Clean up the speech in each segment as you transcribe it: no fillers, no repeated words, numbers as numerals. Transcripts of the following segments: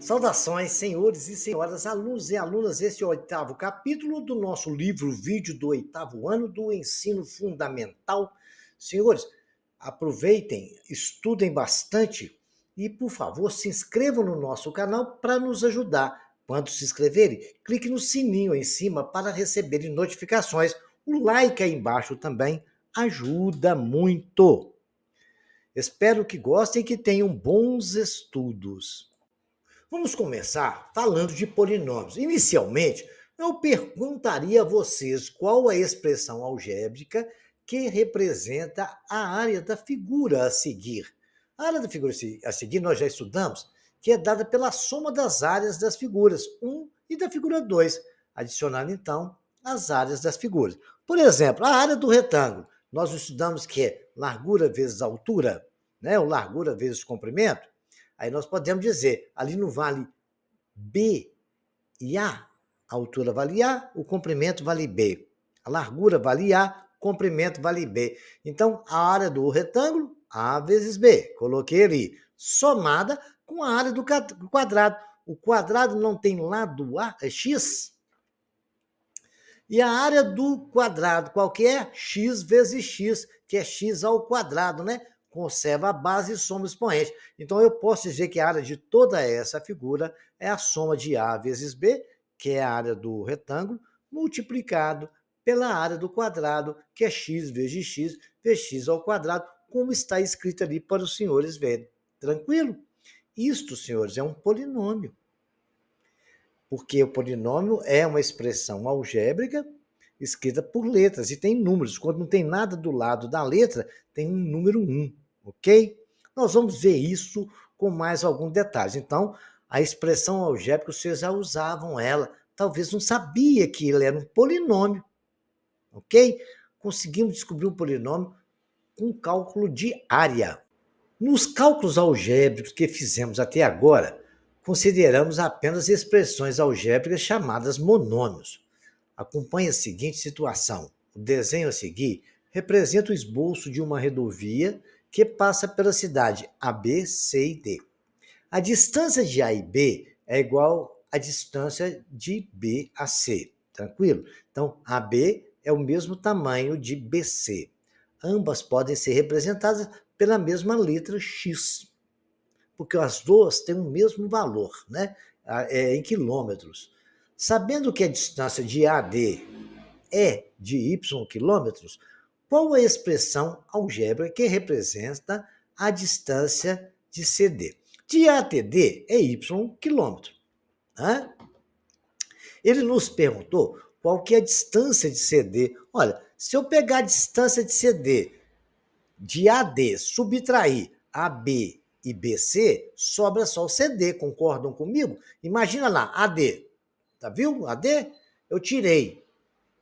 Saudações, senhores e senhoras, alunos e alunas. Este é o oitavo capítulo do nosso livro-vídeo do oitavo ano do ensino fundamental. Senhores, aproveitem, estudem bastante e, por favor, se inscrevam no nosso canal para nos ajudar. Quando se inscreverem, clique no sininho aí em cima para receberem notificações. O like aí embaixo também ajuda muito. Espero que gostem e que tenham bons estudos. Vamos começar falando de polinômios. Inicialmente, eu perguntaria a vocês qual a expressão algébrica que representa a área da figura a seguir. A área da figura a seguir nós já estudamos, que é dada pela soma das áreas das figuras 1 e da figura 2, adicionando então as áreas das figuras. Por exemplo, a área do retângulo, nós estudamos que é largura vezes altura, né? Ou largura vezes comprimento. Aí nós podemos dizer, ali no vale B e A, a altura vale A, o comprimento vale B. A largura vale A, o comprimento vale B. Então, a área do retângulo, A vezes B. Coloquei ali, somada com a área do quadrado. O quadrado não tem lado A, é X. E a área do quadrado, qual que é? X vezes X, que é X ao quadrado, né? Conserva a base e soma o expoente. Então, eu posso dizer que a área de toda essa figura é a soma de A vezes B, que é a área do retângulo, multiplicado pela área do quadrado, que é X vezes X ao quadrado, como está escrito ali para os senhores verem. Tranquilo? Isto, senhores, é um polinômio. Porque o polinômio é uma expressão algébrica escrita por letras e tem números. Quando não tem nada do lado da letra, tem um número 1, ok? Nós vamos ver isso com mais alguns detalhes. Então, a expressão algébrica, vocês já usavam ela, talvez não sabia que ele era um polinômio, ok? Conseguimos descobrir um polinômio com cálculo de área. Nos cálculos algébricos que fizemos até agora, consideramos apenas expressões algébricas chamadas monômios. Acompanhe a seguinte situação. O desenho a seguir representa o esboço de uma rodovia que passa pela cidade A, B, C e D. A distância de A e B é igual à distância de B a C. Tranquilo? Então, AB é o mesmo tamanho de BC. Ambas podem ser representadas pela mesma letra X, porque as duas têm o mesmo valor, né? Em quilômetros. Sabendo que a distância de AD é de Y quilômetros, qual a expressão algébrica que representa a distância de CD? De A até D é Y quilômetro. Né? Ele nos perguntou qual que é a distância de CD. Olha, se eu pegar a distância de CD de AD, subtrair AB e BC, sobra só o CD, concordam comigo? Imagina lá, AD, tá viu? AD, eu tirei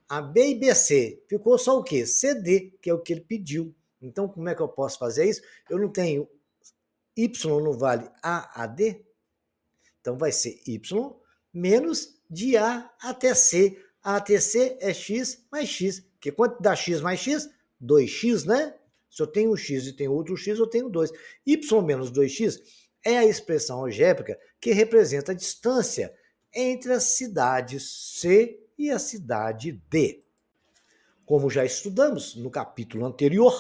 AB e BC, ficou só o quê? CD, que é o que ele pediu. Então, como é que eu posso fazer isso? Eu não tenho Y não vale AAD? Então, vai ser Y menos de A até C. A até C é X mais X. Que quanto dá X mais X? 2X, né? Se eu tenho um X e tenho outro X, eu tenho 2. Y menos 2X é a expressão algébrica que representa a distância entre a cidade C e a cidade D. Como já estudamos no capítulo anterior,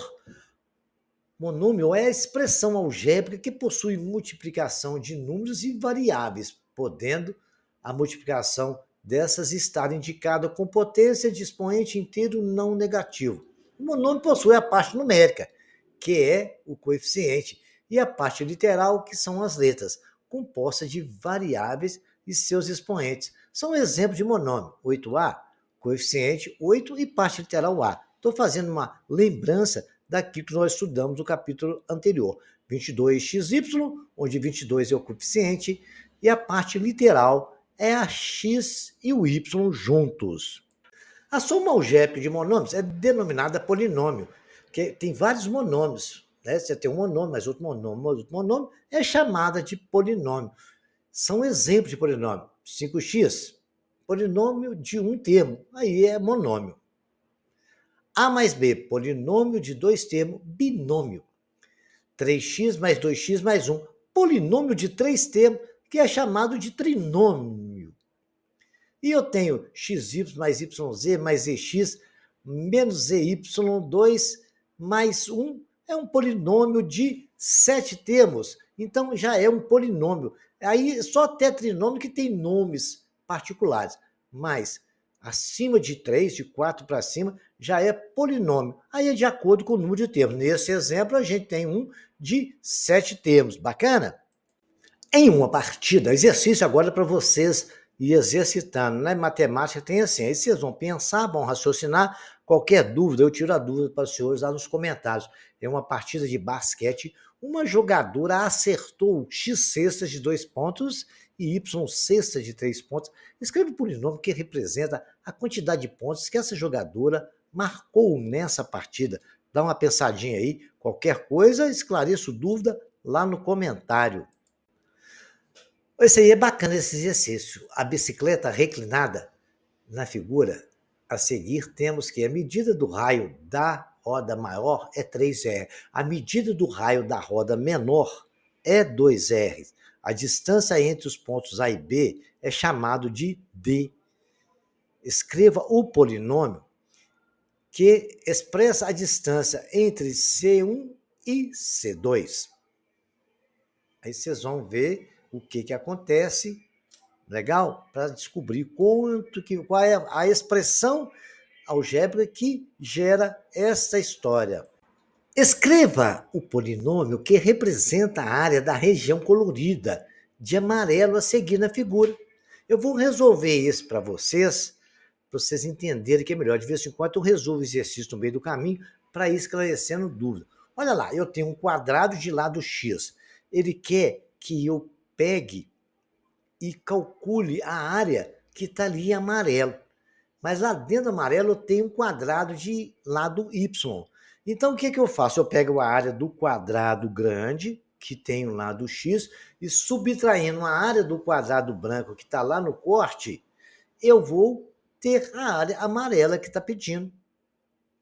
monômio é a expressão algébrica que possui multiplicação de números e variáveis, podendo a multiplicação dessas estar indicada com potência de expoente inteiro não negativo. O monômio possui a parte numérica, que é o coeficiente, e a parte literal, que são as letras, composta de variáveis e seus expoentes. São exemplos de monômio. 8A, coeficiente 8 e parte literal A. Estou fazendo uma lembrança daquilo que nós estudamos no capítulo anterior. 22xy, onde 22 é o coeficiente, e a parte literal é a x e o y juntos. A soma algébrica de monômios é denominada polinômio, que tem vários monômios. Né? Você tem um monômio, mais outro monômio, é chamada de polinômio. São exemplos de polinômio. 5x, polinômio de um termo, aí é monômio. A mais B, polinômio de dois termos, binômio. 3x mais 2x mais 1, polinômio de três termos, que é chamado de trinômio. E eu tenho xy mais yz mais zx menos zy2 mais 1, é um polinômio de 7 termos. Então, já é um polinômio. Aí, só até trinômio que tem nomes particulares. Mas, acima de 3, de 4 para cima, já é polinômio. Aí é de acordo com o número de termos. Nesse exemplo, a gente tem um de 7 termos. Bacana? Em uma partida, exercício agora para vocês ir exercitando. Na matemática tem assim, aí vocês vão pensar, vão raciocinar, qualquer dúvida, eu tiro a dúvida para os senhores lá nos comentários. É uma partida de basquete, uma jogadora acertou X cestas de 2 pontos e Y cestas de 3 pontos. Escreve o polinômio que representa a quantidade de pontos que essa jogadora marcou nessa partida. Dá uma pensadinha aí, qualquer coisa, esclareço dúvida lá no comentário. Esse aí é bacana, esse exercício. A bicicleta reclinada na figura a seguir, temos que a medida do raio da roda maior é 3R. A medida do raio da roda menor é 2R. A distância entre os pontos A e B é chamado de D. Escreva o polinômio que expressa a distância entre C1 e C2. Aí vocês vão ver o que acontece, legal? Para descobrir qual é a expressão algébrica que gera essa história. Escreva o polinômio que representa a área da região colorida de amarelo a seguir na figura. Eu vou resolver isso para vocês entenderem que é melhor. De vez em quando eu resolvo exercício no meio do caminho para ir esclarecendo dúvida. Olha lá, eu tenho um quadrado de lado x. Ele quer que eu pegue e calcule a área que está ali em amarelo. Mas lá dentro do amarelo eu tenho um quadrado de lado y. Então, o que eu faço? Eu pego a área do quadrado grande, que tem o lado x, e subtraindo a área do quadrado branco, que está lá no corte, eu vou ter a área amarela que está pedindo.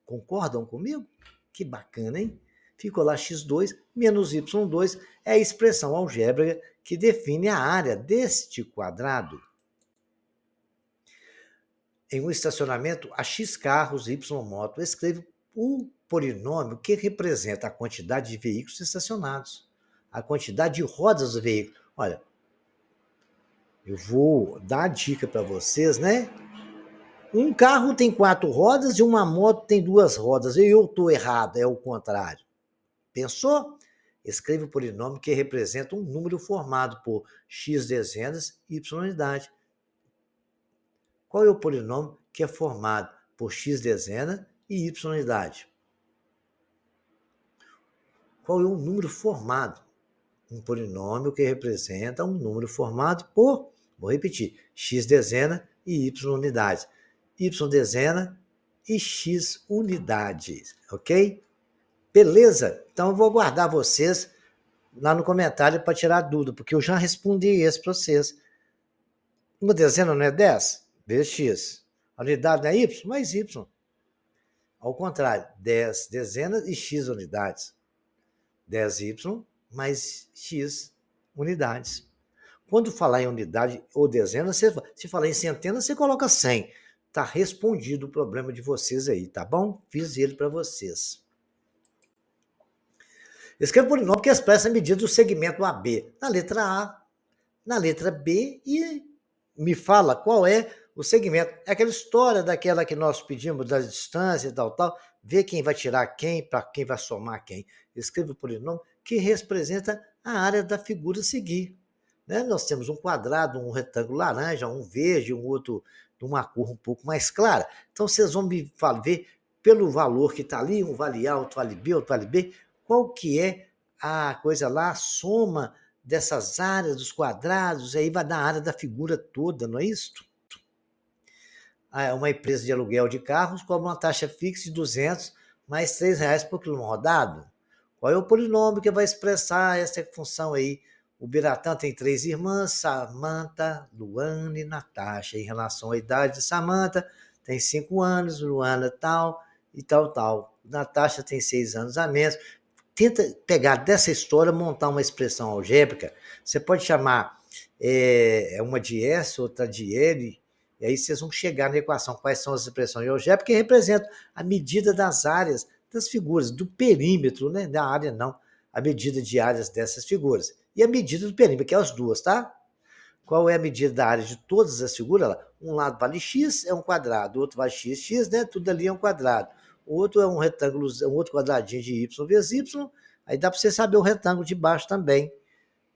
Concordam comigo? Que bacana, hein? Ficou lá x2 menos y2 é a expressão algébrica que define a área deste quadrado. Em um estacionamento, a x carros, y moto, escreve o polinômio que representa a quantidade de veículos estacionados, a quantidade de rodas do veículo. Olha, eu vou dar a dica para vocês, né? Um carro tem 4 rodas e uma moto tem 2 rodas. E eu estou errado, é o contrário. Pensou? Escreva o polinômio que representa um número formado por x dezenas e y unidade. Qual é o polinômio que é formado por x dezena e y unidade? Qual é o número formado? Um polinômio que representa um número formado por, vou repetir, x dezena e y unidades. Y dezena e x unidades, ok? Beleza? Então eu vou aguardar vocês lá no comentário para tirar dúvida, porque eu já respondi esse para vocês. Uma dezena não é 10? Vezes x. A unidade não é y? Mais y. Ao contrário, 10 dezenas e x unidades. 10y mais x unidades. Quando falar em unidade ou dezena, se falar em centenas, você coloca 100. Está respondido o problema de vocês aí, tá bom? Fiz ele para vocês. Escreva o polinômio que expressa a medida do segmento AB. Na letra A, na letra B e me fala qual é o segmento. É aquela história daquela que nós pedimos da distância e tal, ver quem vai tirar quem, para quem vai somar quem. Escreva o polinômio que representa a área da figura a seguir. Né? Nós temos um quadrado, um retângulo laranja, um verde, um outro de uma cor um pouco mais clara. Então, vocês vão me ver pelo valor que está ali, um vale A, outro vale B, outro vale B, qual que é a coisa lá, a soma dessas áreas dos quadrados, aí vai dar a área da figura toda, não é isso? Uma empresa de aluguel de carros cobra uma taxa fixa de 200 mais R$3 por quilômetro rodado. Qual é o polinômio que vai expressar essa função aí? O Biratã tem 3 irmãs, Samanta, Luana e Natasha. Em relação à idade de Samanta, tem 5 anos, Luana tal e tal. Natasha tem 6 anos a menos. Tenta pegar dessa história, montar uma expressão algébrica. Você pode chamar é uma de S, outra de L, e aí vocês vão chegar na equação quais são as expressões algébricas que representam a medida das áreas das figuras, do perímetro, né? Da área não, a medida de áreas dessas figuras. E a medida do perímetro, que é as duas, tá? Qual é a medida da área de todas as figuras? Um lado vale x, é um quadrado, o outro vale x, né? Tudo ali é um quadrado. O outro é um retângulo, um outro quadradinho de y vezes y, aí dá para você saber o retângulo de baixo também.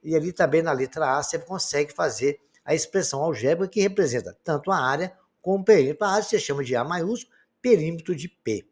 E ali também na letra A você consegue fazer a expressão algébrica que representa tanto a área como o perímetro. A área você chama de A maiúsculo, perímetro de P.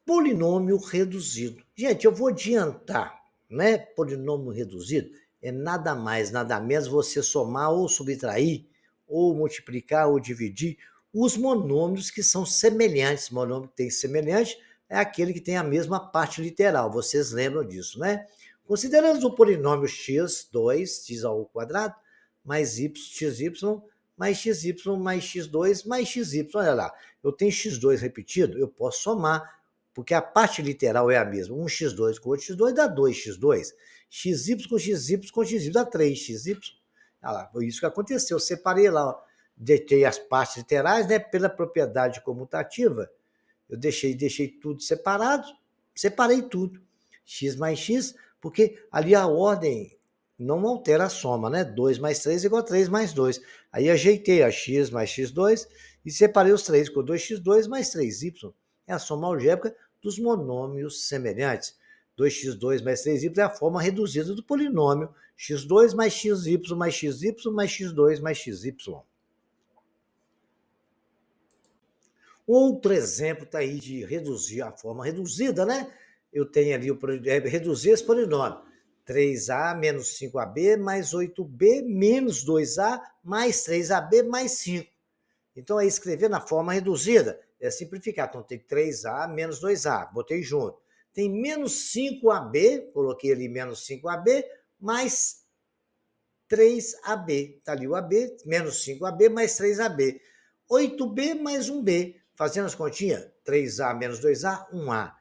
Polinômio reduzido. Gente, eu vou adiantar, né? Polinômio reduzido é nada mais, nada menos você somar ou subtrair, ou multiplicar ou dividir os monômios que são semelhantes. Monômio que tem semelhante é aquele que tem a mesma parte literal. Vocês lembram disso, né? Considerando o polinômio x2, x ao quadrado, mais y, xy, mais xy, mais x2, mais xy. Olha lá, eu tenho x2 repetido, eu posso somar porque a parte literal é a mesma. Um x2 com outro x2 dá 2x2. Xy com xy com xy dá 3xy. Olha lá, foi isso que aconteceu. Eu separei lá, ó, deixei as partes literais, né, pela propriedade comutativa. Eu deixei tudo separado, separei tudo. X mais x, porque ali a ordem não altera a soma, né? 2 mais 3 igual a 3 mais 2. Aí ajeitei a x mais x2 e separei os 3 com 2x2 mais 3y. É a soma algébrica dos monômios semelhantes. 2x2 mais 3y é a forma reduzida do polinômio x2 mais xy mais xy mais x2 mais xy. Outro exemplo está aí de reduzir a forma reduzida, né? Eu tenho ali reduzir esse polinômio. 3a menos 5ab mais 8b menos 2a mais 3ab mais 5. Então, aí escrever na forma reduzida é simplificar. Então, tem 3a menos 2a, botei junto. Tem menos 5ab, coloquei ali menos 5ab, mais 3ab. Está ali o ab, menos 5ab mais 3ab. 8b mais 1b. Fazendo as continhas, 3a menos 2a, 1a.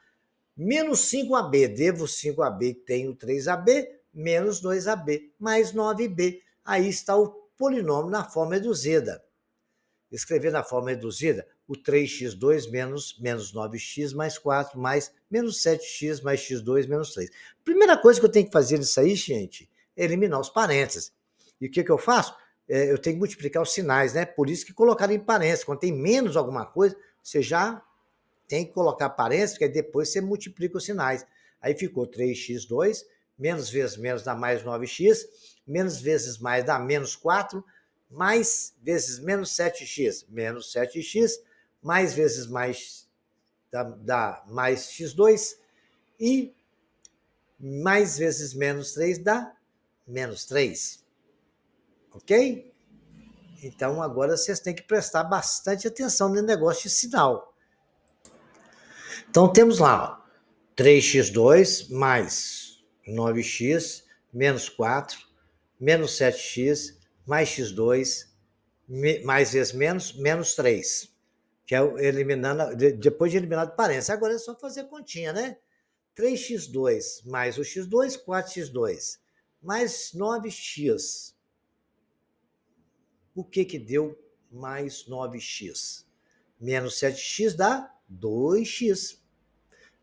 Menos 5ab, devo 5ab, tenho 3ab, menos 2ab, mais 9b. Aí está o polinômio na forma reduzida. Escrever na forma reduzida o 3x2 menos 9x mais 4 mais menos 7x mais x2 menos 3. Primeira coisa que eu tenho que fazer nisso aí, gente, é eliminar os parênteses. E o que eu faço? Eu tenho que multiplicar os sinais, né? Por isso que colocar em parênteses. Quando tem menos alguma coisa, você já tem que colocar parênteses, porque aí depois você multiplica os sinais. Aí ficou 3x2, menos vezes menos dá mais 9x, menos vezes mais dá menos 4, mais vezes menos 7x, menos 7x, mais vezes mais dá mais x2, e mais vezes menos 3 dá menos 3. Ok? Então agora vocês têm que prestar bastante atenção no negócio de sinal. Então temos lá, ó, 3x2 mais 9x menos 4 menos 7x mais x2 mais vezes menos 3, que é eliminando, depois de eliminar o parênteses. Agora é só fazer continha, né? 3x2 mais o x2, 4x2 mais 9x. O que deu mais 9x? Menos 7x dá 2x.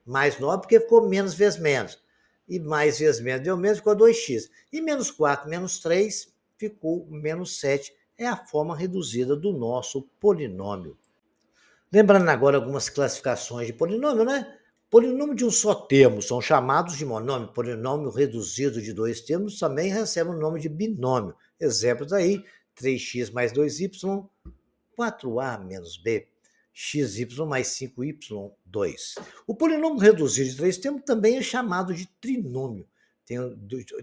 Mais 9 porque ficou menos vezes menos. E mais vezes menos deu menos, ficou 2x. E menos 4 menos 3 ficou menos 7. É a forma reduzida do nosso polinômio. Lembrando agora algumas classificações de polinômio, né? Polinômio de um só termo são chamados de monômio. Polinômio reduzido de dois termos também recebe o nome de binômio. Exemplos aí, 3x mais 2y, 4a menos b, xy mais 5y2. O polinômio reduzido de três termos também é chamado de trinômio. Tem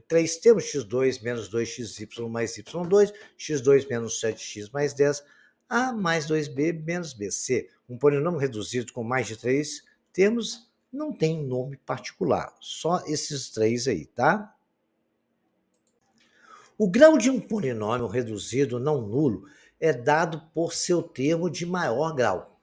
três termos, x2 menos 2xy mais y2, x2 menos 7x mais 10, a mais 2b menos bc. Um polinômio reduzido com mais de três termos não tem nome particular, só esses três aí, tá? O grau de um polinômio reduzido não nulo é dado por seu termo de maior grau.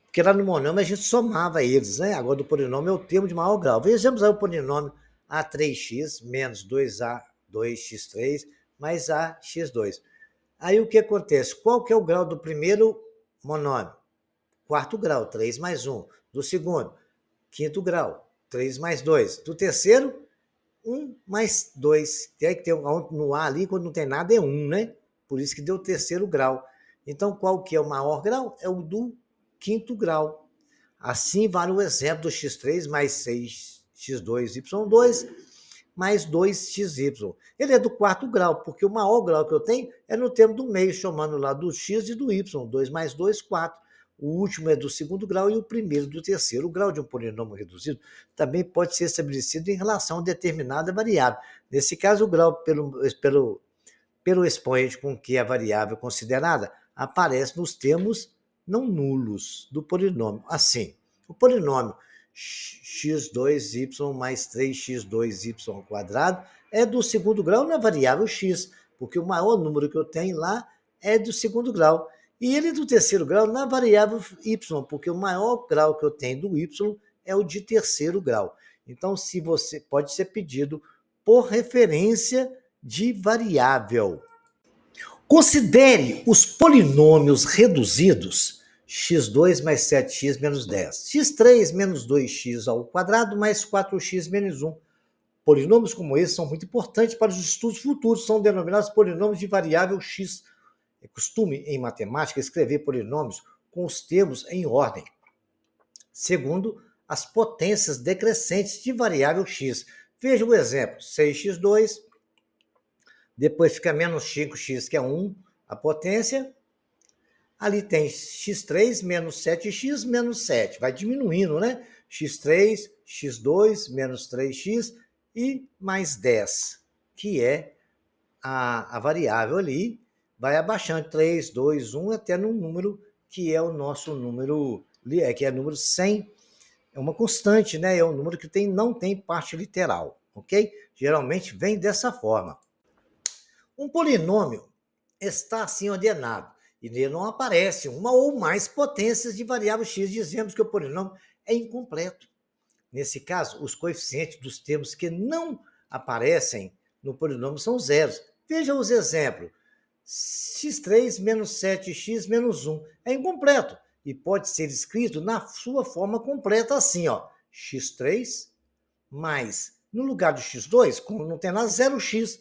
Porque lá no monômio a gente somava eles, né? Agora do polinômio é o termo de maior grau. Vejamos aí o polinômio a3x menos 2a 2x3 mais ax2. Aí o que acontece? Qual que é o grau do primeiro monômio? Quarto grau, 3 mais 1. Do segundo, quinto grau, 3 mais 2. Do terceiro, 1 mais 2. Tem que ter no A ali, quando não tem nada, é 1, né? Por isso que deu o terceiro grau. Então, qual que é o maior grau? É o do quinto grau. Assim, vale o exemplo do x3 mais 6x2y2 mais 2xy. Ele é do quarto grau, porque o maior grau que eu tenho é no termo do meio, chamando lá do x e do y. 2 mais 2, 4. O último é do segundo grau e o primeiro do terceiro. O grau de um polinômio reduzido também pode ser estabelecido em relação a determinada variável. Nesse caso, o grau pelo expoente com que a variável considerada aparece nos termos não nulos do polinômio. Assim, o polinômio x2y mais 3x2y² é do segundo grau na variável x, porque o maior número que eu tenho lá é do segundo grau. E ele é do terceiro grau na variável y, porque o maior grau que eu tenho do y é o de terceiro grau. Então, se você pode ser pedido por referência de variável. Considere os polinômios reduzidos x2 mais 7x menos 10, x3 menos 2x ao quadrado mais 4x menos 1. Polinômios como esse são muito importantes para os estudos futuros, são denominados polinômios de variável x. É costume em matemática escrever polinômios com os termos em ordem, segundo as potências decrescentes de variável x. Veja o exemplo, 6x2, depois fica menos 5x, que é 1, a potência. Ali tem x3 menos 7x menos 7. Vai diminuindo, né? x3, x2 menos 3x e mais 10, que é a variável ali. Vai abaixando 3, 2, 1, até no número que é o nosso número, que é o número 100. É uma constante, né? É um número que não tem parte literal, ok? Geralmente vem dessa forma. Um polinômio está assim ordenado e nele não aparece uma ou mais potências de variável x. Dizemos que o polinômio é incompleto. Nesse caso, os coeficientes dos termos que não aparecem no polinômio são zeros. Veja os exemplos. x3 menos 7x menos 1 é incompleto e pode ser escrito na sua forma completa assim, ó, x3 mais, no lugar do x2, como não tem nada, 0x,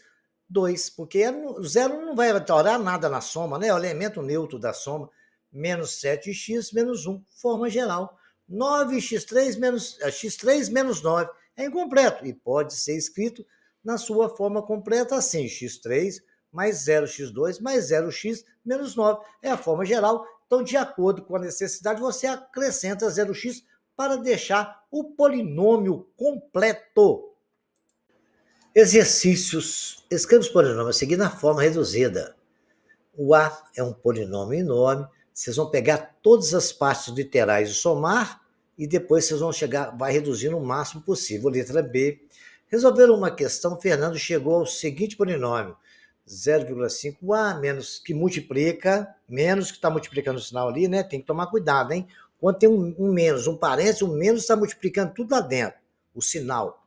2, porque o zero não vai alterar nada na soma, né? É o elemento neutro da soma, menos 7x menos 1, forma geral. 9x3 menos 9 é incompleto e pode ser escrito na sua forma completa assim, x3 mais 0x2 mais 0x menos 9 é a forma geral. Então, de acordo com a necessidade, você acrescenta 0x para deixar o polinômio completo. Exercícios. Escreva os polinômios a seguir na forma reduzida. O A é um polinômio enorme. Vocês vão pegar todas as partes literais e somar, e depois vocês vão vai reduzindo o máximo possível. Letra B. Resolveram uma questão, Fernando chegou ao seguinte polinômio. 0,5A menos que multiplica, menos que está multiplicando o sinal ali, né? Tem que tomar cuidado, hein? Quando tem um menos, um parênteses, o menos está multiplicando tudo lá dentro, o sinal.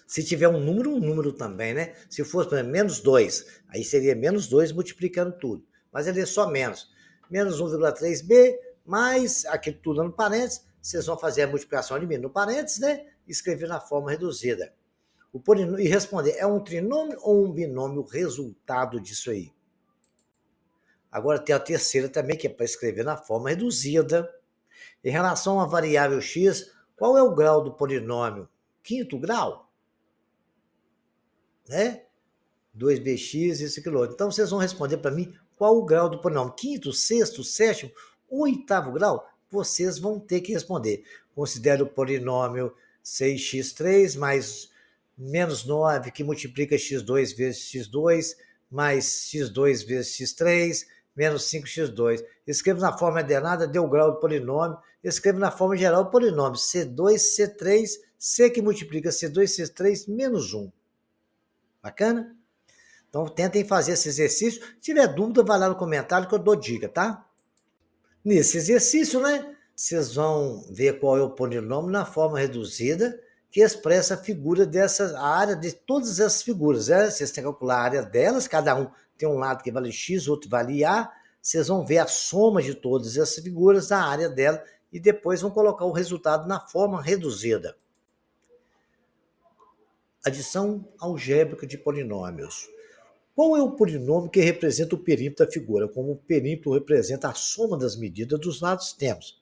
Se tiver um número também, né? Se fosse, por exemplo, menos 2, aí seria menos 2 multiplicando tudo. Mas ele é só menos. Menos 1,3b, mais aquilo tudo no parênteses, vocês vão fazer a multiplicação ali no parênteses, né? E escrever na forma reduzida. E responder, é um trinômio ou um binômio resultado disso aí? Agora tem a terceira também, que é para escrever na forma reduzida. Em relação à variável x, qual é o grau do polinômio? Quinto grau? Né? 2bx, isso, aquilo outro. Então, vocês vão responder para mim qual o grau do polinômio. Quinto, sexto, sétimo, oitavo grau? Vocês vão ter que responder. Considere o polinômio 6x3 mais menos 9, que multiplica x2 vezes x2, mais x2 vezes x3, menos 5x2. Escreva na forma ordenada, dê o grau do polinômio. Escreva na forma geral o polinômio C2, C3, C que multiplica C2, C3, menos 1. Bacana? Então, tentem fazer esse exercício. Se tiver dúvida, vai lá no comentário que eu dou dica, tá? Nesse exercício, né? Vocês vão ver qual é o polinômio na forma reduzida, que expressa a figura dessas, a área de todas essas figuras. Vocês têm que calcular a área delas, cada um tem um lado que vale x, outro vale a. Vocês vão ver a soma de todas essas figuras da área dela e depois vão colocar o resultado na forma reduzida. Adição algébrica de polinômios. Qual é o polinômio que representa o perímetro da figura? Como o perímetro representa a soma das medidas dos lados, temos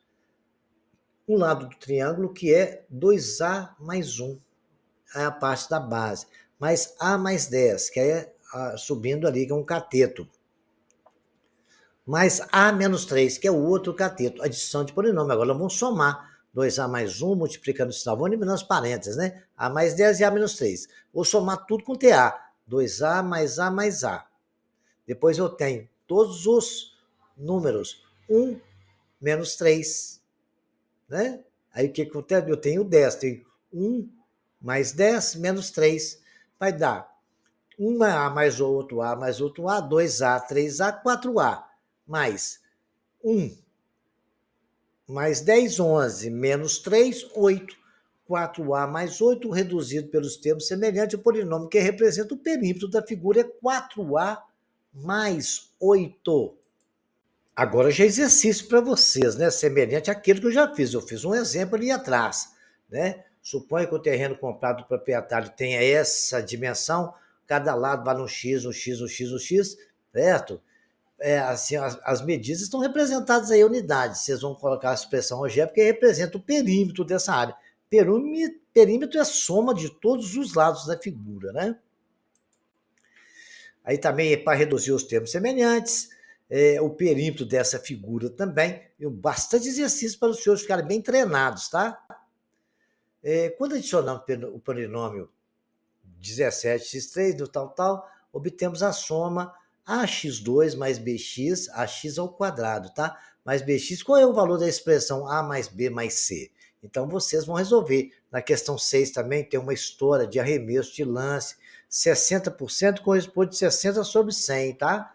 um lado do triângulo que é 2a mais 1, é a parte da base, mais a mais 10, que é subindo ali, que é um cateto, mais a menos 3, que é o outro cateto, adição de polinômio. Agora vamos somar 2a mais 1, multiplicando o sinal, vamos eliminando as parênteses, né? A mais 10 e a menos 3. Vou somar tudo com TA, 2a mais a mais a. Depois eu tenho todos os números, 1 menos 3, né? Aí o que acontece? Eu tenho 10, tenho 1 mais 10 menos 3, vai dar 1A mais outro A mais outro A, 2A, 3A, 4A, mais 1 mais 10, 11, menos 3, 8. 4A mais 8, reduzido pelos termos semelhantes, o polinômio que representa o perímetro da figura é 4A mais 8. Agora já é exercício para vocês, né? Semelhante àquilo que eu já fiz. Eu fiz um exemplo ali atrás, né? Suponha que o terreno comprado do proprietário tenha essa dimensão, cada lado vale um x, um x, um x, um x, certo? Assim, as medidas estão representadas aí em unidades. Vocês vão colocar a expressão algébrica que representa o perímetro dessa área. Perímetro é a soma de todos os lados da figura, né? Aí também é para reduzir os termos semelhantes, o perímetro dessa figura também, e bastante exercício para os senhores ficarem bem treinados, tá? Quando adicionamos o polinômio 17x3 do tal, obtemos a soma ax2 mais bx, ax ao quadrado, tá? Mais bx, qual é o valor da expressão a mais b mais c? Então, vocês vão resolver. Na questão 6 também tem uma história de arremesso, de lance. 60% corresponde a 60 sobre 100, tá?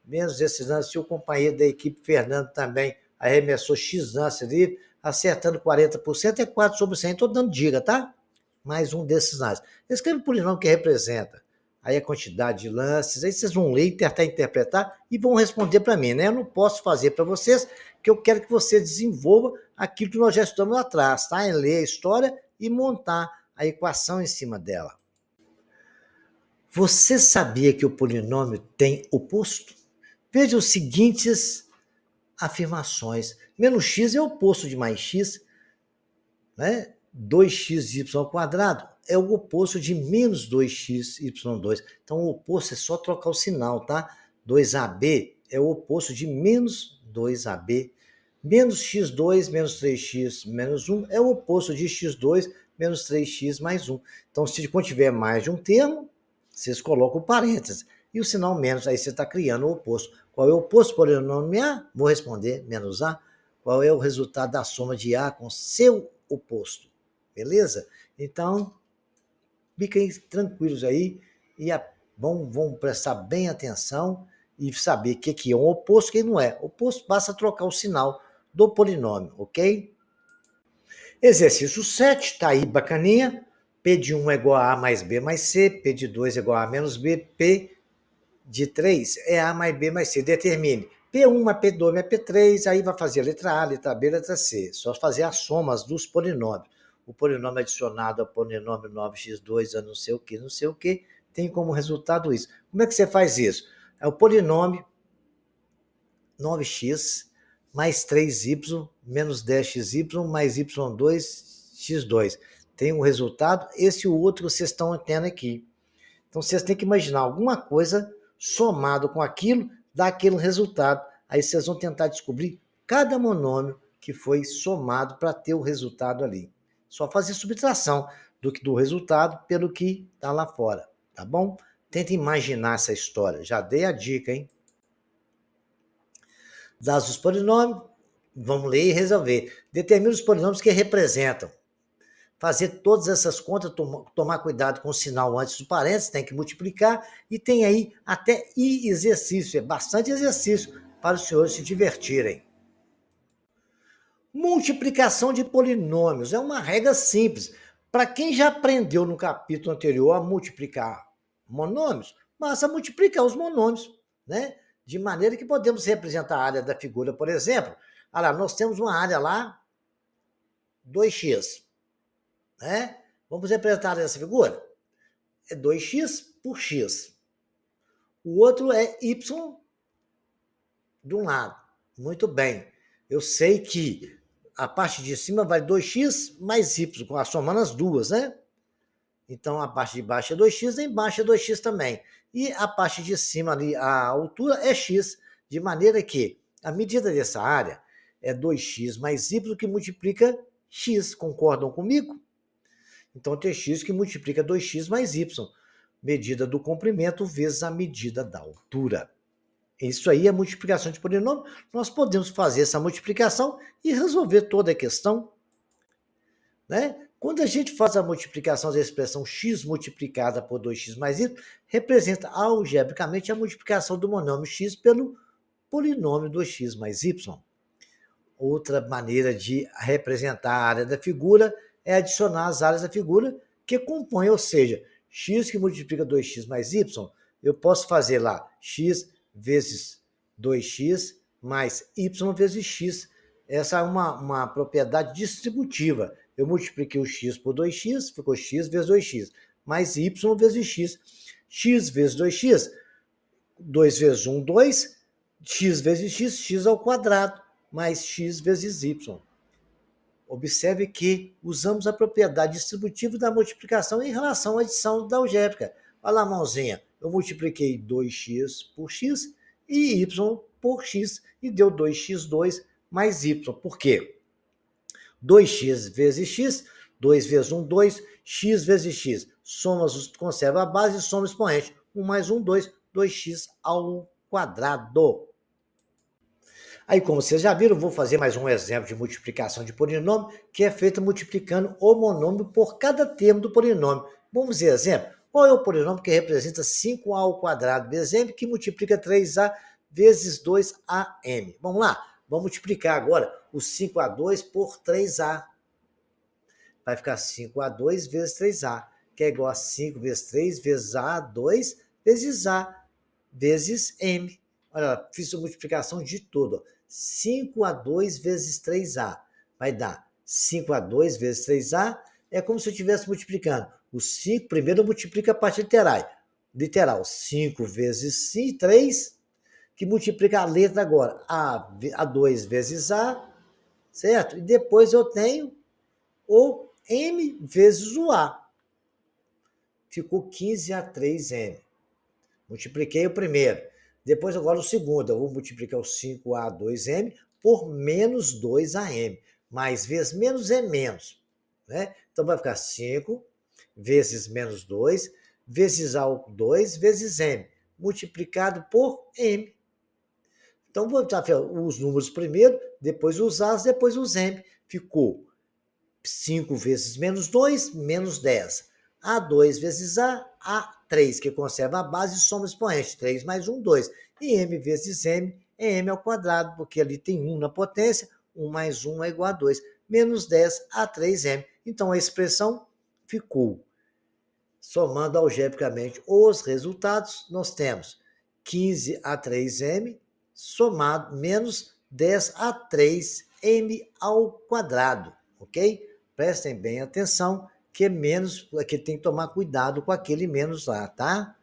Menos esses lances, se o companheiro da equipe, Fernando, também arremessou X lances ali, acertando 40%, é 4 sobre 100. Estou dando dica, tá? Mais um desses lances. Escreve o polinômio que representa. Aí a quantidade de lances, aí vocês vão ler e tentar interpretar e vão responder para mim, né? Eu não posso fazer para vocês, que eu quero que você desenvolva aquilo que nós já estudamos lá atrás, tá? Em ler a história e montar a equação em cima dela. Você sabia que o polinômio tem oposto? Veja os seguintes afirmações. Menos x é o oposto de mais x, né? 2xy ao quadrado é o oposto de menos 2xy2. Então, o oposto é só trocar o sinal, tá? 2ab é o oposto de menos 2ab. Menos x2 menos 3x menos 1 é o oposto de x2 menos 3x mais 1. Então, se contiver mais de um termo, vocês colocam parênteses. E o sinal menos, aí você está criando o oposto. Qual é o oposto polinômio A? Vou responder menos A. Qual é o resultado da soma de A com seu oposto? Beleza? Então, fiquem tranquilos aí e vão prestar bem atenção e saber o que é um oposto e o que não é. Oposto basta trocar o sinal do polinômio, ok? Exercício 7, tá aí bacaninha. P de 1 é igual a mais B mais C, P de 2 é igual a menos B, P de 3 é A mais B mais C. Determine P1 mais P2 mais P3, aí vai fazer a letra A, letra B, letra C. Só fazer as somas dos polinômios. O polinômio adicionado ao polinômio 9x2 a não sei o que, tem como resultado isso. Como é que você faz isso? É o polinômio 9x mais 3y menos 10xy mais y2 x2. Tem um resultado, esse e o outro vocês estão tendo aqui. Então, vocês têm que imaginar alguma coisa somado com aquilo, dá aquele resultado. Aí vocês vão tentar descobrir cada monômio que foi somado para ter o resultado ali. Só fazer subtração do resultado pelo que está lá fora, tá bom? Tenta imaginar essa história. Já dei a dica, hein? Dados os polinômios, vamos ler e resolver. Determina os polinômios que representam. Fazer todas essas contas, tomar cuidado com o sinal antes do parênteses, tem que multiplicar, e tem aí até exercício, é bastante exercício para os senhores se divertirem. Multiplicação de polinômios é uma regra simples. Para quem já aprendeu no capítulo anterior a multiplicar monômios, basta multiplicar os monômios, né? De maneira que podemos representar a área da figura, por exemplo. Olha lá, nós temos uma área lá, 2x, né? Vamos representar a área dessa figura? É 2x por x. O outro é y de um lado. Muito bem. Eu sei que a parte de cima vai 2x mais y, somando as duas, né? Então, a parte de baixo é 2x, e embaixo é 2x também. E a parte de cima ali, a altura é x, de maneira que a medida dessa área é 2x mais y que multiplica x. Concordam comigo? Então, tem x que multiplica 2x mais y, medida do comprimento vezes a medida da altura. Isso aí é multiplicação de polinômio. Nós podemos fazer essa multiplicação e resolver toda a questão, né? Quando a gente faz a multiplicação da expressão x multiplicada por 2x mais y, representa algebricamente a multiplicação do monômio x pelo polinômio 2x mais y. Outra maneira de representar a área da figura é adicionar as áreas da figura que compõem, ou seja, x que multiplica 2x mais y, eu posso fazer lá x vezes 2x mais y vezes x. Essa é uma propriedade distributiva. Eu multipliquei o x por 2x, ficou x vezes 2x, mais y vezes x. X vezes 2x, 2 vezes 1, 2, x vezes x, x ao quadrado, mais x vezes y. Observe que usamos a propriedade distributiva da multiplicação em relação à adição da algébrica. Olha lá, mãozinha, eu multipliquei 2x por x e y por x, e deu 2x2 mais y. Por quê? 2x vezes x, 2 vezes 1, 2, x vezes x. Conserva a base e soma o expoente. 1 mais 1, 2, 2x ao quadrado. Aí, como vocês já viram, vou fazer mais um exemplo de multiplicação de polinômio, que é feita multiplicando o monômio por cada termo do polinômio. Vamos ver exemplo? Qual é o polinômio que representa 5a ao quadrado vezes m, que multiplica 3a vezes 2am? Vamos lá, vamos multiplicar agora o 5a2 por 3a. Vai ficar 5a2 vezes 3a, que é igual a 5 vezes 3 vezes a2 vezes a vezes m. Olha, fiz a multiplicação de tudo. 5a2 vezes 3a vai dar 5a2 vezes 3a. É como se eu estivesse multiplicando. O 5, primeiro eu multiplico a parte literal. 5 vezes 3, que multiplica a letra agora. A2 vezes a, certo? E depois eu tenho o m vezes o a. Ficou 15a3m. Multipliquei o primeiro. Depois, agora o segundo. Eu vou multiplicar o 5a2m por menos 2am. Mais vezes menos é menos, né? Então, vai ficar 5 vezes menos 2 vezes a2 vezes m, multiplicado por m. Então, vou botar os números primeiro, depois os a's, depois os m. Ficou 5 vezes menos 2, menos 10. A2 vezes A3, que conserva a base e soma o expoente. 3 mais 1, 2. E M vezes M é M ao quadrado, porque ali tem 1 na potência. 1 mais 1 é igual a 2. Menos 10 A3M. Então, a expressão ficou. Somando algebricamente os resultados, nós temos 15A3M somado menos 10A3M ao quadrado, ok? Prestem bem atenção, que é menos, que tem que tomar cuidado com aquele menos lá, tá?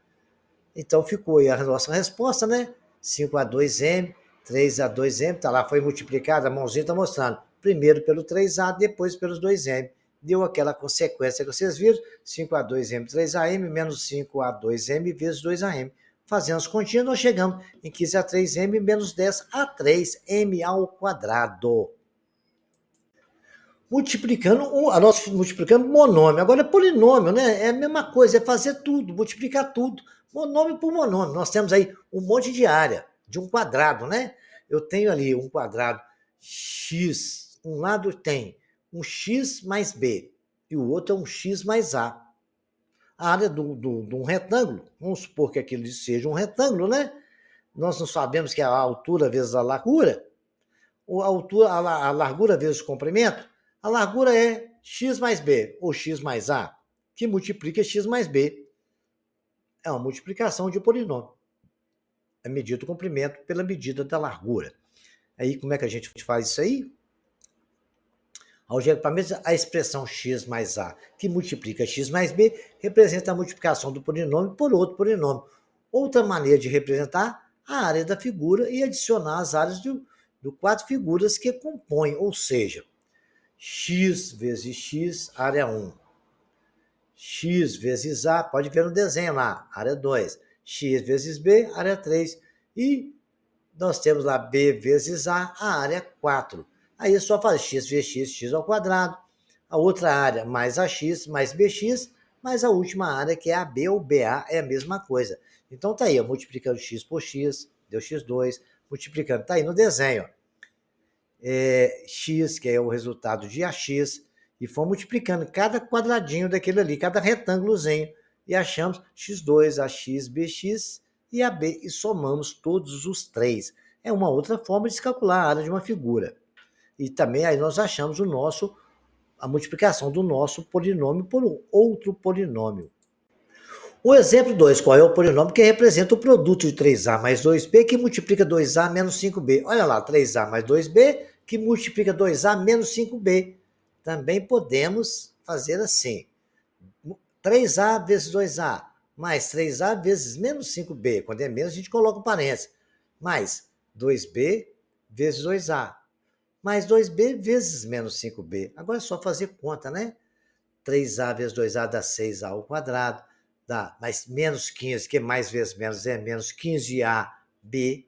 Então ficou aí a nossa resposta, né? 5A2M, 3A2M, tá lá, foi multiplicado, a mãozinha está mostrando. Primeiro pelo 3A, depois pelos 2M. Deu aquela consequência que vocês viram, 5A2M, 3AM, menos 5A2M vezes 2AM. Fazendo as continhas, nós chegamos em 15A3M menos 10A3M ao quadrado. Nós multiplicando monômio. Agora é polinômio, né? É a mesma coisa, é fazer tudo, multiplicar tudo. Monômio por monômio. Nós temos aí um monte de área, de um quadrado, né? Eu tenho ali um quadrado x. Um lado tem um x mais b e o outro é um x mais a. A área de um retângulo, vamos supor que aquilo seja um retângulo, né? Nós não sabemos que é a altura vezes a largura, a largura vezes o comprimento. A largura é x mais b ou x mais a, que multiplica x mais b. É uma multiplicação de polinômio. É medida do comprimento pela medida da largura. Aí, como é que a gente faz isso aí? Algebricamente, a expressão x mais a, que multiplica x mais b, representa a multiplicação do polinômio por outro polinômio. Outra maneira de representar a área da figura e adicionar as áreas do quatro figuras que compõem, ou seja, x vezes x, área 1. X vezes A, pode ver no desenho lá, área 2. X vezes B, área 3. E nós temos lá B vezes a área 4. Aí é só fazer x vezes x, x ao quadrado. A outra área mais AX mais BX, mais a última área que é AB ou BA, é a mesma coisa. Então tá aí, ó, multiplicando x por x, deu x2, multiplicando, tá aí no desenho. X, que é o resultado de AX, e fomos multiplicando cada quadradinho daquele ali, cada retângulozinho, e achamos x2, AX, BX e AB, e somamos todos os três. É uma outra forma de se calcular a área de uma figura. E também aí nós achamos a multiplicação do nosso polinômio por outro polinômio. O exemplo 2, qual é o polinômio que representa o produto de 3a mais 2b que multiplica 2a menos 5b? Olha lá, 3a mais 2b que multiplica 2a menos 5b. Também podemos fazer assim. 3a vezes 2a mais 3a vezes menos 5b. Quando é menos, a gente coloca o parênteses. Mais 2b vezes 2a. Mais 2b vezes menos 5b. Agora é só fazer conta, né? 3a vezes 2a dá 6a ao quadrado. Dá mais menos 15, que mais vezes menos é menos 15ab,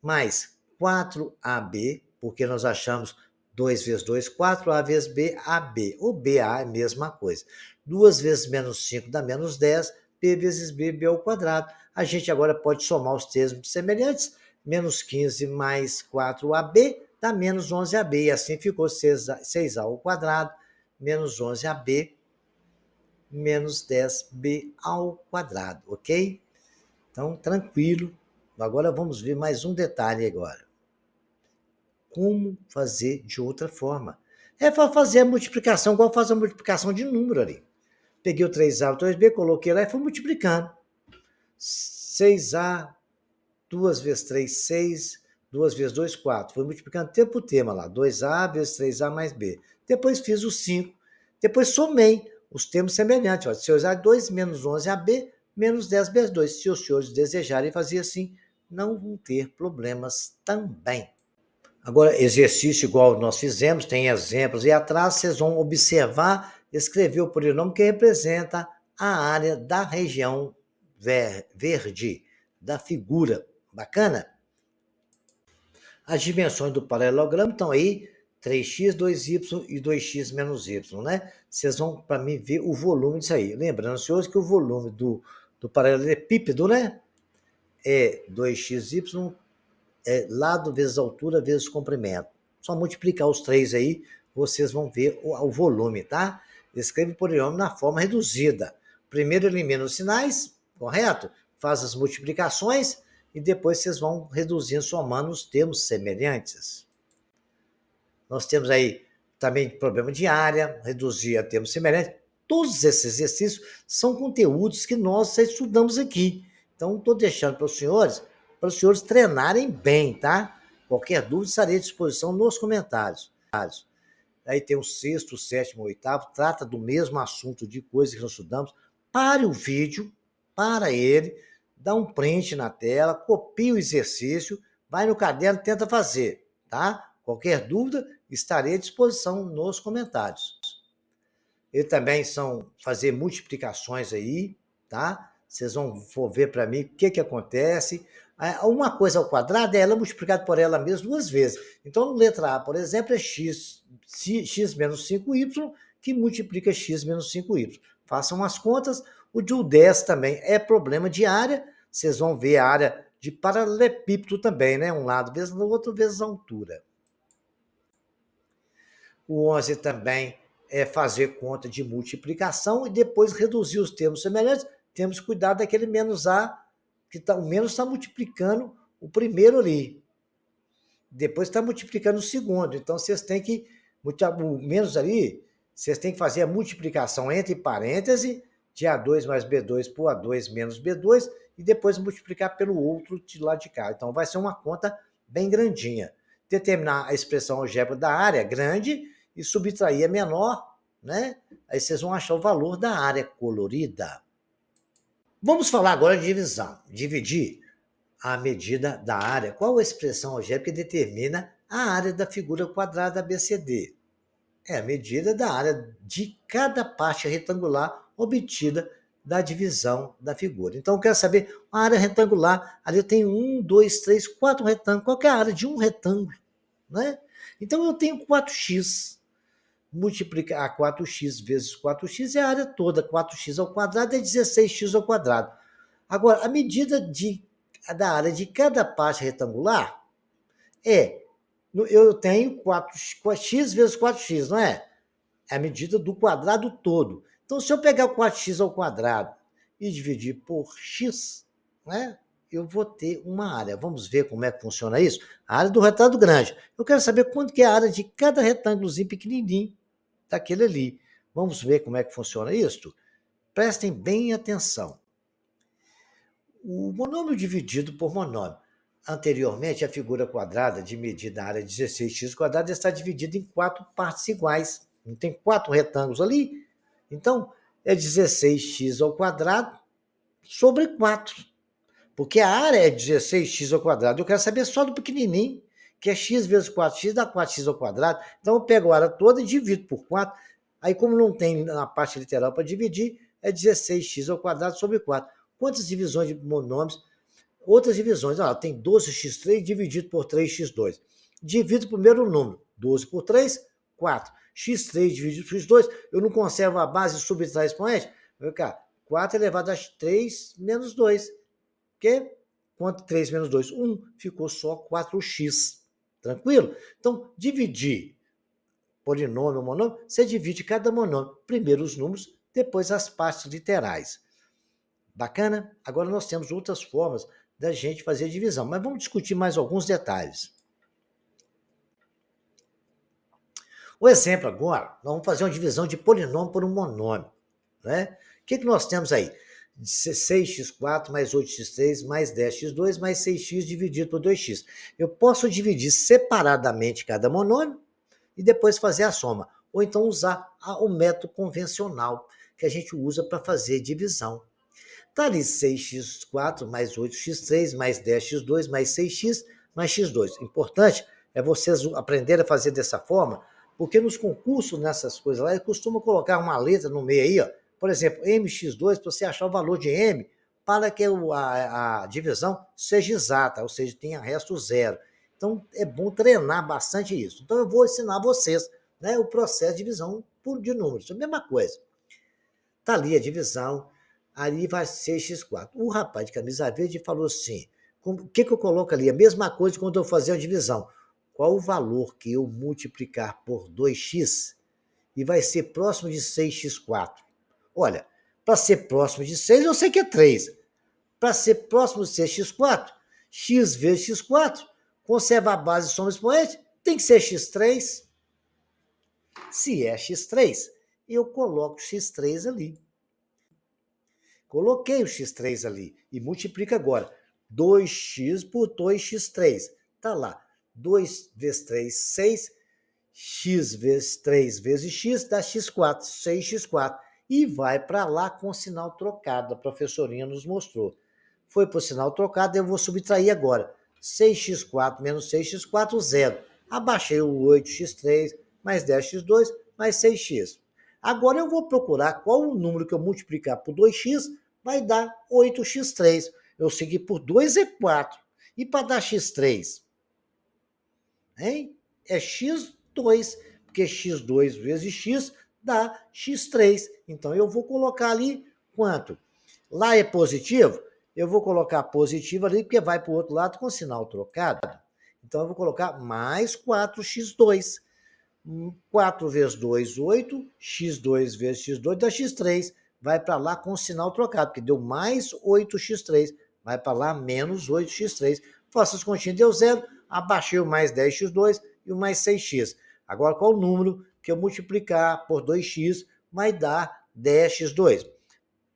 mais 4ab, porque nós achamos 2 vezes 2, 4a vezes b, ab. O ba é a mesma coisa. 2 vezes menos 5 dá menos 10, b vezes b, b ao quadrado. A gente agora pode somar os termos semelhantes. Menos 15 mais 4ab dá menos 11ab. E assim ficou 6a ao quadrado, menos 11ab, menos 10b ao quadrado, ok? Então, tranquilo. Agora vamos ver mais um detalhe agora. Como fazer de outra forma? É para fazer a multiplicação, igual faz a multiplicação de número ali. Peguei o 3a, o 2b, coloquei lá e fui multiplicando. 6a, 2 vezes 3, 6, 2 vezes 2, 4. Fui multiplicando tempo por tema lá. 2a vezes 3a mais b. Depois fiz o 5. Depois somei os termos semelhantes. Ó. Se eu usar 2 menos 11ab, menos 10b2. Se os senhores desejarem fazer assim, não vão ter problemas também. Agora, exercício igual nós fizemos, tem exemplos, e atrás vocês vão observar, escrever o polinômio que representa a área da região verde, da figura. Bacana? As dimensões do paralelogramo estão aí, 3x, 2y e 2x menos y, né? Vocês vão, para mim, ver o volume disso aí. Lembrando, senhores, que o volume do paralelepípedo, né? É 2xy, lado vezes altura vezes comprimento. Só multiplicar os três aí, vocês vão ver o volume, tá? Escreve o polinômio na forma reduzida. Primeiro elimina os sinais, correto? Faz as multiplicações e depois vocês vão reduzindo, somando os termos semelhantes. Nós temos aí também problema de área, reduzir a termos semelhantes. Todos esses exercícios são conteúdos que nós estudamos aqui. Então, estou deixando para os senhores treinarem bem, tá? Qualquer dúvida, estarei à disposição nos comentários. Aí tem o sexto, o sétimo, o oitavo, trata do mesmo assunto de coisas que nós estudamos. Pare o vídeo, para ele, dá um print na tela, copia o exercício, vai no caderno e tenta fazer, tá? Qualquer dúvida, estarei à disposição nos comentários. E também são fazer multiplicações aí, tá? Vocês vão ver para mim o que acontece. Uma coisa ao quadrado é ela multiplicada por ela mesma duas vezes. Então, letra A, por exemplo, é x menos 5y, que multiplica x menos 5y. Façam as contas. O de 10 também é problema de área. Vocês vão ver a área de paralelepípedo também, né? Um lado vezes o outro vezes a altura. O 11 também é fazer conta de multiplicação e depois reduzir os termos semelhantes. Temos que cuidar daquele menos A, que o menos está multiplicando o primeiro ali. Depois está multiplicando o segundo. Então, vocês têm que... O menos ali, Vocês têm que fazer a multiplicação entre parênteses de A2 mais B2 por A2 menos B2 e depois multiplicar pelo outro de lá de cá. Então, vai ser uma conta bem grandinha. Determinar a expressão algébrica da área grande e subtrair a menor, né? Aí vocês vão achar o valor da área colorida. Vamos falar agora de divisão. Dividir a medida da área. Qual a expressão algébrica que determina a área da figura quadrada ABCD? É a medida da área de cada parte retangular obtida da divisão da figura. Então, eu quero saber, a área retangular, ali tem 1, 2, 3, 4 retângulos. Qual que é a área de um retângulo? Né? Então, eu tenho 4x. Multiplicar 4x vezes 4x é a área toda. 4x ao quadrado é 16x ao quadrado. Agora, a medida da área de cada parte retangular eu tenho 4x vezes 4x, não é? É a medida do quadrado todo. Então, se eu pegar o 4x ao quadrado e dividir por x, né, eu vou ter uma área. Vamos ver como é que funciona isso? A área do retângulo grande. Eu quero saber quanto que é a área de cada retângulozinho pequenininho daquele ali. Vamos ver como é que funciona isso? Prestem bem atenção. O monômio dividido por monômio. Anteriormente, a figura quadrada de medida da área 16x² está dividida em 4 partes iguais. Não tem 4 retângulos ali? Então, é 16x ao quadrado sobre 4. Porque a área é 16x ao quadrado. Eu quero saber só do pequenininho, que é x vezes 4x dá 4x ao quadrado. Então, eu pego a área toda e divido por 4. Aí, como não tem na parte literal para dividir, é 16x ao quadrado sobre 4. Quantas divisões de monômios? Outras divisões. Tem 12x3 dividido por 3x2. Divido o primeiro número. 12 por 3, 4. x3 dividido por x2, eu não conservo a base e subtrai expoente? Vai ficar 4 elevado a 3 menos 2. Que? Quanto 3 menos 2? 1. Ficou só 4x. Tranquilo? Então, dividir polinômio ou monômio, você divide cada monômio. Primeiro os números, depois as partes literais. Bacana? Agora nós temos outras formas da gente fazer a divisão, mas vamos discutir mais alguns detalhes. O exemplo agora, nós vamos fazer uma divisão de polinômio por um monômio. Né? O que nós temos aí? 6x4 mais 8x3 mais 10x2 mais 6x dividido por 2x. Eu posso dividir separadamente cada monômio e depois fazer a soma. Ou então usar o método convencional que a gente usa para fazer divisão. Está ali 6x4 mais 8x3 mais 10x2 mais 6x mais x2. Importante é vocês aprenderem a fazer dessa forma, porque nos concursos, nessas coisas lá, eu costumo colocar uma letra no meio aí, ó. Por exemplo, mx2, para você achar o valor de m, para que a divisão seja exata, ou seja, tenha resto zero. Então, é bom treinar bastante isso. Então, eu vou ensinar vocês, né, o processo de divisão de números. É a mesma coisa. Está ali a divisão, ali vai ser x4. O rapaz de camisa verde falou assim, o que eu coloco ali? A mesma coisa quando eu fazer a divisão. Qual o valor que eu multiplicar por 2x e vai ser próximo de 6x4? Olha, para ser próximo de 6, eu sei que é 3. Para ser próximo de 6x4, x vezes x4, conserva a base e soma expoente, tem que ser x3. Se é x3, eu coloco x3 ali. Coloquei o x3 ali e multiplica agora. 2x por 2x3. Está lá. 2 vezes 3, 6. X vezes 3 vezes x dá x4, 6x4. E vai para lá com o sinal trocado. A professorinha nos mostrou. Foi para o sinal trocado, eu vou subtrair agora. 6x4 menos 6x4, 0. Abaixei o 8x3 mais 10x2 mais 6x. Agora eu vou procurar qual o número que eu multiplicar por 2x vai dar 8x3. Eu segui por 2 é 4. E para dar x3? Hein? É x2, porque x2 vezes x dá x3. Então eu vou colocar ali quanto? Lá é positivo? Eu vou colocar positivo ali, porque vai para o outro lado com sinal trocado. Então eu vou colocar mais 4x2. 4 vezes 2, 8. x2 vezes x2 dá x3. Vai para lá com o sinal trocado, porque deu mais 8x3. Vai para lá menos 8x3. Faço as continhas, deu 0. Abaixei o mais 10x2 e o mais 6x. Agora, qual o número que eu multiplicar por 2x vai dar 10x2.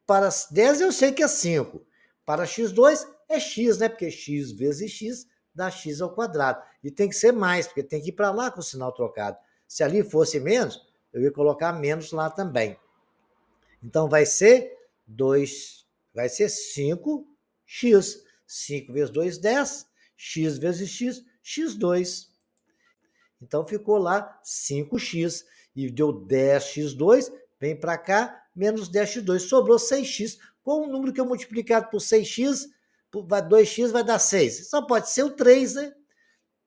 Para 10 eu sei que é 5. Para x2 é x, né? Porque x vezes x dá x ao quadrado. E tem que ser mais, porque tem que ir para lá com o sinal trocado. Se ali fosse menos, eu ia colocar menos lá também. Então vai ser 2, vai ser 5x. 5 vezes 2, 10. X vezes x, x2. Então ficou lá 5x e deu 10x2, vem para cá, menos 10x2, sobrou 6x. Qual o número que eu multiplicado por 6x, 2x vai dar 6? Só pode ser o 3, né?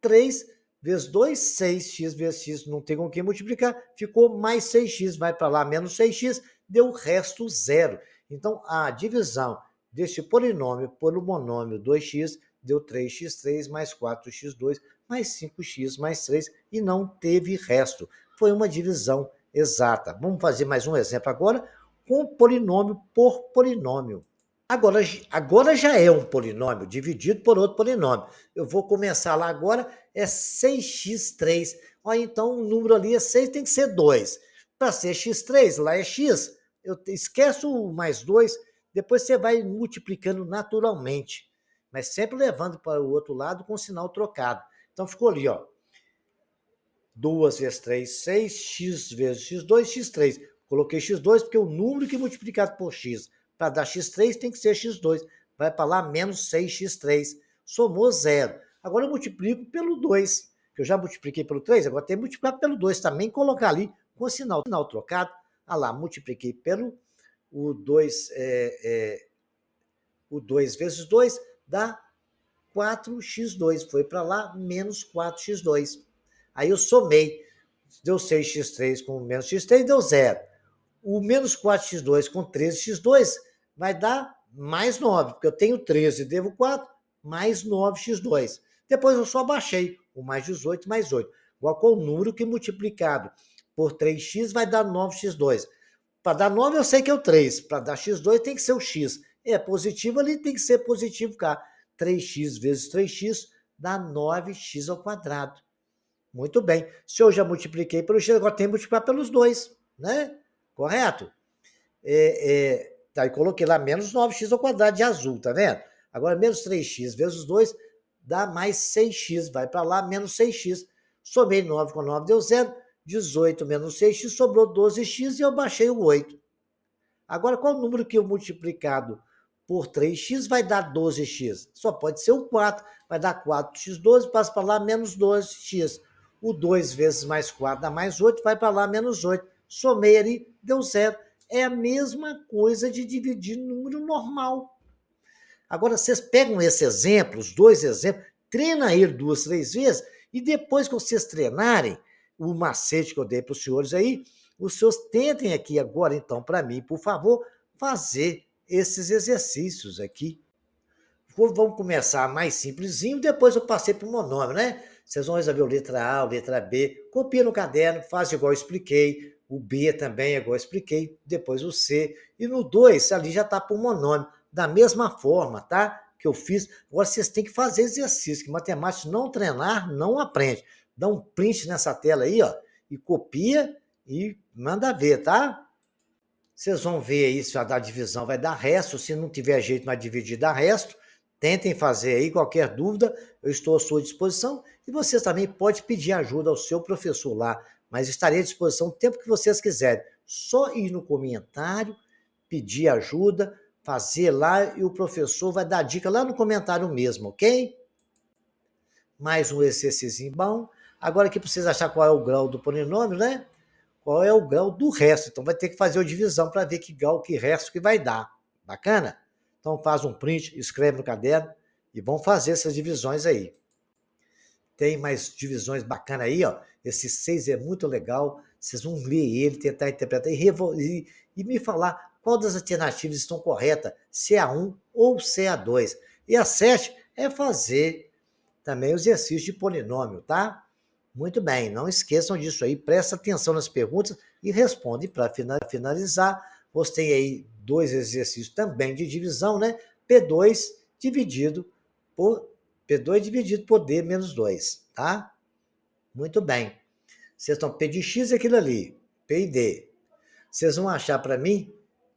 3 vezes 2, 6x vezes x, não tem com quem multiplicar, ficou mais 6x, vai para lá, menos 6x, deu o resto zero. Então, a divisão deste polinômio pelo monômio 2x deu 3x3 mais 4x2 mais 5x mais 3 e não teve resto. Foi uma divisão exata. Vamos fazer mais um exemplo agora com polinômio por polinômio. Agora já é um polinômio dividido por outro polinômio. Eu vou começar lá agora, é 6x3. Olha, então o número ali é 6, tem que ser 2. Para ser x3, lá é x. Eu esqueço o mais 2, depois você vai multiplicando naturalmente, mas sempre levando para o outro lado com o sinal trocado. Então ficou ali, ó. 2 vezes 3, 6, x vezes x2, x3. Coloquei x2 porque o número que é multiplicado por x para dar x3 tem que ser x2. Vai para lá menos 6x3. Somou zero. Agora eu multiplico pelo 2. Eu já multipliquei pelo 3, agora tem que multiplicar pelo 2 também, colocar ali com o sinal trocado. Ah lá, multipliquei pelo o 2, o 2 vezes 2 dá 4x2. Foi para lá, menos 4x2. Aí eu somei. Deu 6x3 com menos x3, deu zero. O menos 4x2 com 13x2 vai dar mais 9, porque eu tenho 13, devo 4, mais 9x2. Depois eu só baixei o mais 18 mais 8. Igual com o número que multiplicado por 3x vai dar 9x2. Para dar 9 eu sei que é o 3. Para dar x2 tem que ser o x. É positivo ali, tem que ser positivo cá. 3x vezes 3x dá 9x ao quadrado. Muito bem. Se eu já multipliquei pelo x, agora tem que multiplicar pelos 2, né? Correto? Tá, e coloquei lá menos 9x ao quadrado de azul, tá vendo? Agora, menos 3x vezes 2 dá mais 6x. Vai para lá, menos 6x. Somei 9 com 9, deu 0. 18 menos 6x, sobrou 12x e eu baixei o 8. Agora, qual o número que eu multiplicado por 3x vai dar 12x? Só pode ser o 4. Vai dar 4x12, passa para lá, menos 12x. O 2 vezes mais 4 dá mais 8, vai para lá, menos 8. Somei ali, deu 0. É a mesma coisa de dividir número normal. Agora, vocês pegam esses exemplos, 2 exemplos, treina ele 2, 3 vezes, e depois que vocês treinarem, o macete que eu dei para os senhores aí, os senhores tentem aqui agora, então, para mim, por favor, fazer esses exercícios aqui. Vamos começar mais simplesinho, depois eu passei para o monômio, né? Vocês vão resolver o letra A, o letra B, copia no caderno, faz igual eu expliquei, o B também é igual eu expliquei, depois o C, e no 2 ali já está para o monômio, da mesma forma, tá? Que eu fiz. Agora vocês têm que fazer exercício, que matemática não treinar, não aprende. Dá um print nessa tela aí, ó, e copia e manda ver, tá? Vocês vão ver aí se vai dar divisão, vai dar resto. Se não tiver jeito mais dividir, dá resto. Tentem fazer aí, qualquer dúvida, eu estou à sua disposição. E vocês também podem pedir ajuda ao seu professor lá, mas estarei à disposição o tempo que vocês quiserem. Só ir no comentário, pedir ajuda, fazer lá e o professor vai dar dica lá no comentário mesmo, ok? Mais um exercício bom. Agora aqui para vocês acharem qual é o grau do polinômio, né? Qual é o grau do resto. Então vai ter que fazer a divisão para ver que grau, que resto que vai dar. Bacana? Então faz um print, escreve no caderno e vão fazer essas divisões aí. Tem mais divisões bacanas aí, ó. Esse 6 é muito legal. Vocês vão ler ele, tentar interpretar e me falar qual das alternativas estão corretas, se é a 1 ou se é a 2. E a 7 é fazer também o exercício de polinômio, tá? Muito bem, não esqueçam disso aí, presta atenção nas perguntas e responde para finalizar. Você tem aí 2 exercícios também de divisão, né? P2 dividido por D menos 2, tá? Muito bem. Vocês estão P de X é aquilo ali, P e D. Vocês vão achar para mim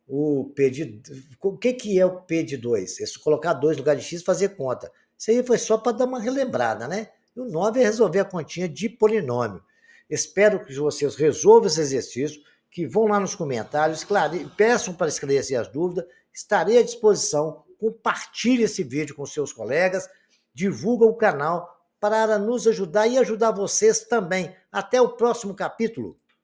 o P de... O que é o P de 2? É se colocar 2 no lugar de X e fazer conta. Isso aí foi só para dar uma relembrada, né? E o 9 é resolver a continha de polinômio. Espero que vocês resolvam esse exercício, que vão lá nos comentários, claro, peçam para esclarecer as dúvidas, estarei à disposição, compartilhe esse vídeo com seus colegas, divulga o canal para nos ajudar e ajudar vocês também. Até o próximo capítulo.